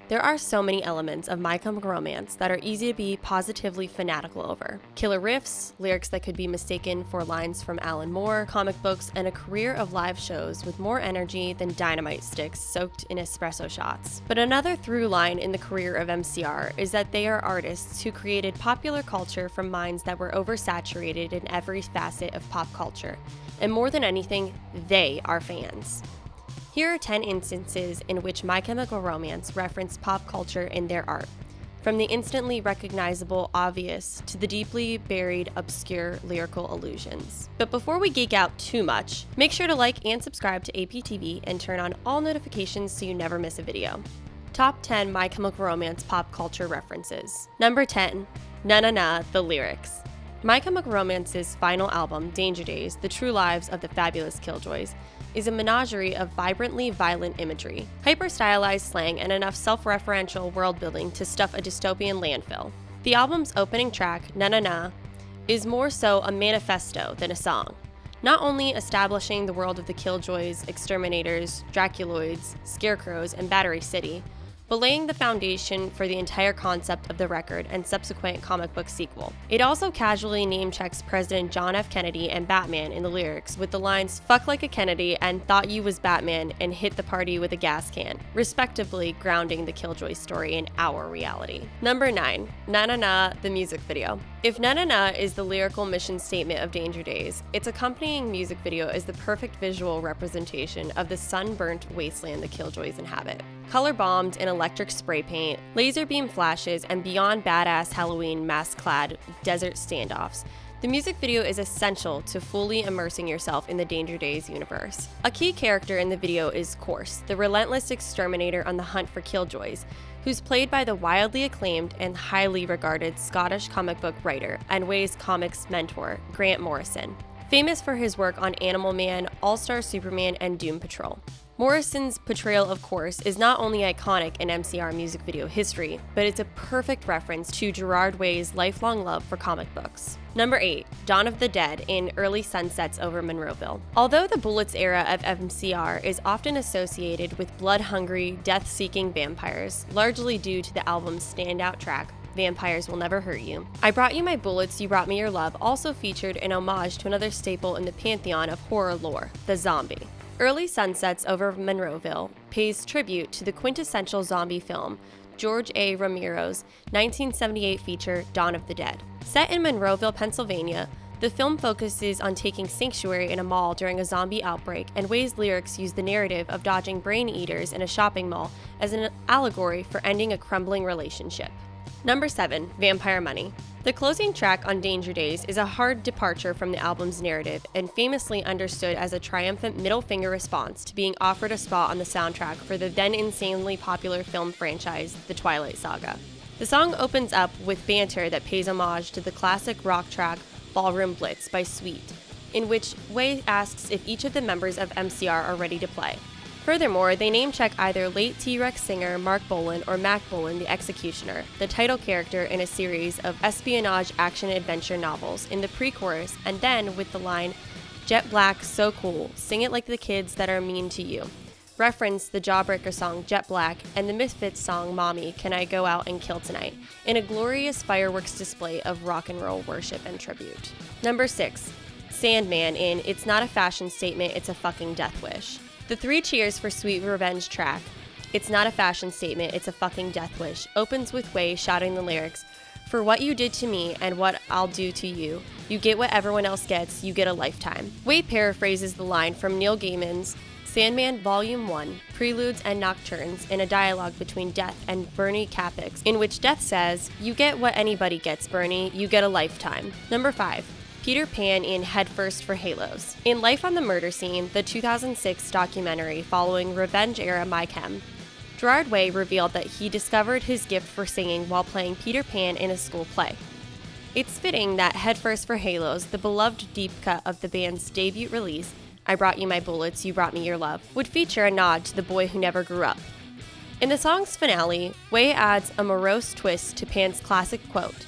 There are so many elements of My Chemical Romance that are easy to be positively fanatical over. Killer riffs, lyrics that could be mistaken for lines from Alan Moore, comic books, and a career of live shows with more energy than dynamite sticks soaked in espresso shots. But another through line in the career of MCR is that they are artists who created popular culture from minds that were oversaturated in every facet of pop culture. And more than anything, they are fans. Here are 10 instances in which My Chemical Romance referenced pop culture in their art, from the instantly recognizable obvious to the deeply buried obscure lyrical allusions. But before we geek out too much, make sure to like and subscribe to APTV and turn on all notifications so you never miss a video. Top 10 My Chemical Romance pop culture references. Number 10, Na Na Na, the lyrics. My Chemical Romance's final album, Danger Days, The True Lives of the Fabulous Killjoys, is a menagerie of vibrantly violent imagery, hyper-stylized slang, and enough self-referential world-building to stuff a dystopian landfill. The album's opening track, Na Na Na, is more so a manifesto than a song, not only establishing the world of the Killjoys, Exterminators, Draculoids, Scarecrows, and Battery City, but laying the foundation for the entire concept of the record and subsequent comic book sequel. It also casually name-checks President John F. Kennedy and Batman in the lyrics with the lines "fuck like a Kennedy" and "thought you was Batman" and "hit the party with a gas can," respectively grounding the Killjoy story in our reality. Number 9, Na Na Na, the music video. If Na Na Na is the lyrical mission statement of Danger Days, its accompanying music video is the perfect visual representation of the sunburnt wasteland the Killjoys inhabit. Color-bombed in electric spray paint, laser beam flashes, and beyond badass Halloween mask-clad desert standoffs, the music video is essential to fully immersing yourself in the Danger Days universe. A key character in the video is Corse, the relentless exterminator on the hunt for Killjoys, who's played by the wildly acclaimed and highly regarded Scottish comic book writer and Way's Comics mentor, Grant Morrison, famous for his work on Animal Man, All-Star Superman, and Doom Patrol. Morrison's portrayal of Corse is not only iconic in MCR music video history, but it's a perfect reference to Gerard Way's lifelong love for comic books. Number 8, Dawn of the Dead in Early Sunsets over Monroeville. Although the Bullets era of MCR is often associated with blood-hungry, death-seeking vampires, largely due to the album's standout track, Vampires Will Never Hurt You, I Brought You My Bullets, You Brought Me Your Love also featured an homage to another staple in the pantheon of horror lore, the zombie. Early Sunsets over Monroeville pays tribute to the quintessential zombie film, George A. Romero's 1978 feature, Dawn of the Dead. Set in Monroeville, Pennsylvania, the film focuses on taking sanctuary in a mall during a zombie outbreak, and Way's lyrics use the narrative of dodging brain eaters in a shopping mall as an allegory for ending a crumbling relationship. Number 7, Vampire Money. The closing track on Danger Days is a hard departure from the album's narrative and famously understood as a triumphant middle finger response to being offered a spot on the soundtrack for the then insanely popular film franchise, The Twilight Saga. The song opens up with banter that pays homage to the classic rock track Ballroom Blitz by Sweet, in which Way asks if each of the members of MCR are ready to play. Furthermore, they name-check either late T-Rex singer Mark Bolan or Mac Bolan the Executioner, the title character in a series of espionage action-adventure novels, in the pre-chorus, and then with the line, "Jet Black, so cool, sing it like the kids that are mean to you," reference the Jawbreaker song Jet Black and the Misfits song Mommy, Can I Go Out and Kill Tonight, in a glorious fireworks display of rock and roll worship and tribute. Number 6, Sandman in It's Not a Fashion Statement, It's a Fucking Death Wish. The Three Cheers for Sweet Revenge track, It's Not a Fashion Statement, It's a Fucking Death Wish, opens with Way shouting the lyrics, "For what you did to me and what I'll do to you, you get what everyone else gets, you get a lifetime." Way paraphrases the line from Neil Gaiman's Sandman Volume 1, Preludes and Nocturnes, in a dialogue between Death and Bernie Capix, in which Death says, "You get what anybody gets, Bernie, you get a lifetime." Number 5, Peter Pan in Headfirst for Halos. In Life on the Murder Scene, the 2006 documentary following Revenge-era My Chem, Gerard Way revealed that he discovered his gift for singing while playing Peter Pan in a school play. It's fitting that Headfirst for Halos, the beloved deep cut of the band's debut release, I Brought You My Bullets, You Brought Me Your Love, would feature a nod to the boy who never grew up. In the song's finale, Way adds a morose twist to Pan's classic quote,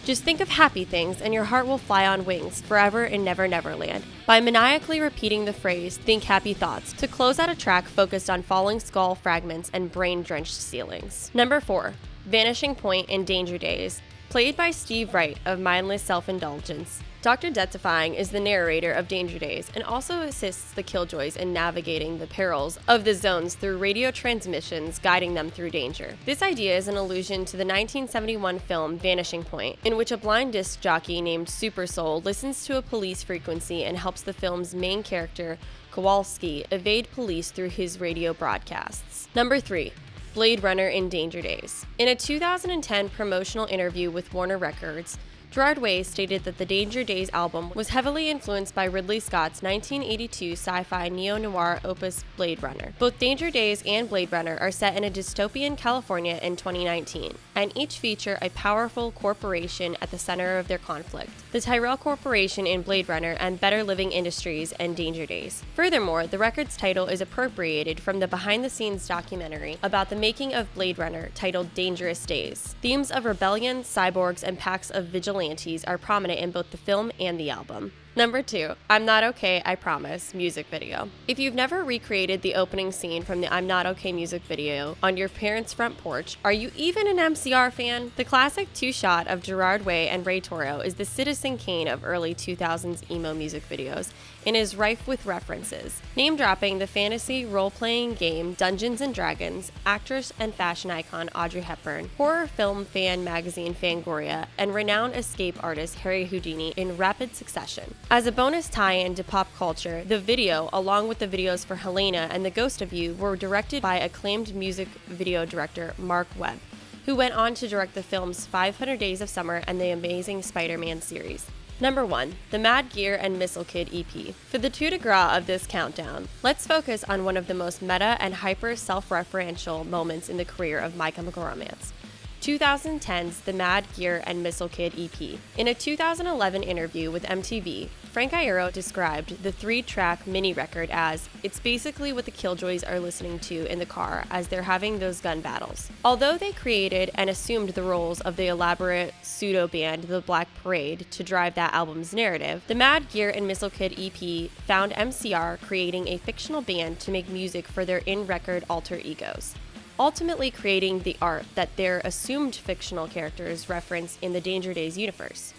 Just think of happy things and your heart will fly on wings forever in Never Neverland by maniacally repeating the phrase, think happy thoughts, to close out a track focused on falling skull fragments and brain-drenched ceilings. Number 4. Vanishing Point in Danger Days, played by Steve Wright of Mindless Self-Indulgence. Dr. Deathifying is the narrator of Danger Days and also assists the Killjoys in navigating the perils of the zones through radio transmissions guiding them through danger. This idea is an allusion to the 1971 film Vanishing Point, in which a blind disc jockey named Super Soul listens to a police frequency and helps the film's main character, Kowalski, evade police through his radio broadcasts. Number 3. Blade Runner in Danger Days. In a 2010 promotional interview with Warner Records, Gerard Way stated that the Danger Days album was heavily influenced by Ridley Scott's 1982 sci-fi neo-noir opus Blade Runner. Both Danger Days and Blade Runner are set in a dystopian California in 2019, and each feature a powerful corporation at the center of their conflict. The Tyrell Corporation in Blade Runner and Better Living Industries and Danger Days. Furthermore, the record's title is appropriated from the behind-the-scenes documentary about the making of Blade Runner titled Dangerous Days. Themes of rebellion, cyborgs, and packs of vigilantes are prominent in both the film and the album. Number 2, I'm Not Okay, I Promise music video. If you've never recreated the opening scene from the I'm Not Okay music video on your parents' front porch, are you even an MCR fan? The classic two-shot of Gerard Way and Ray Toro is the Citizen Kane of early 2000s emo music videos and is rife with references, name-dropping the fantasy role-playing game Dungeons & Dragons, actress and fashion icon Audrey Hepburn, horror film fan magazine Fangoria, and renowned escape artist Harry Houdini in rapid succession. As a bonus tie-in to pop culture, the video, along with the videos for Helena and The Ghost of You, were directed by acclaimed music video director Mark Webb, who went on to direct the films 500 Days of Summer and The Amazing Spider-Man series. Number 1, the Mad Gear and Missile Kid EP. For the coup de grace of this countdown, let's focus on one of the most meta and hyper self-referential moments in the career of My Chemical Romance. 2010's The Mad Gear and Missile Kid EP. In a 2011 interview with MTV, Frank Iero described the 3-track mini record as, it's basically what the Killjoys are listening to in the car as they're having those gun battles. Although they created and assumed the roles of the elaborate pseudo-band The Black Parade to drive that album's narrative, the Mad Gear and Missile Kid EP found MCR creating a fictional band to make music for their in-record alter egos, ultimately creating the art that their assumed fictional characters reference in the Danger Days universe.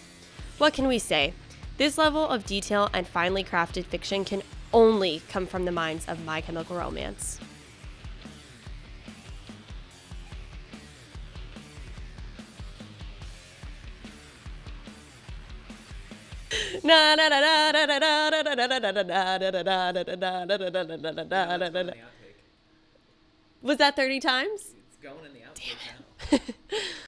What can we say? This level of detail and finely crafted fiction can only come from the minds of My Chemical Romance. Was that 30 times? It's going in the outtake now.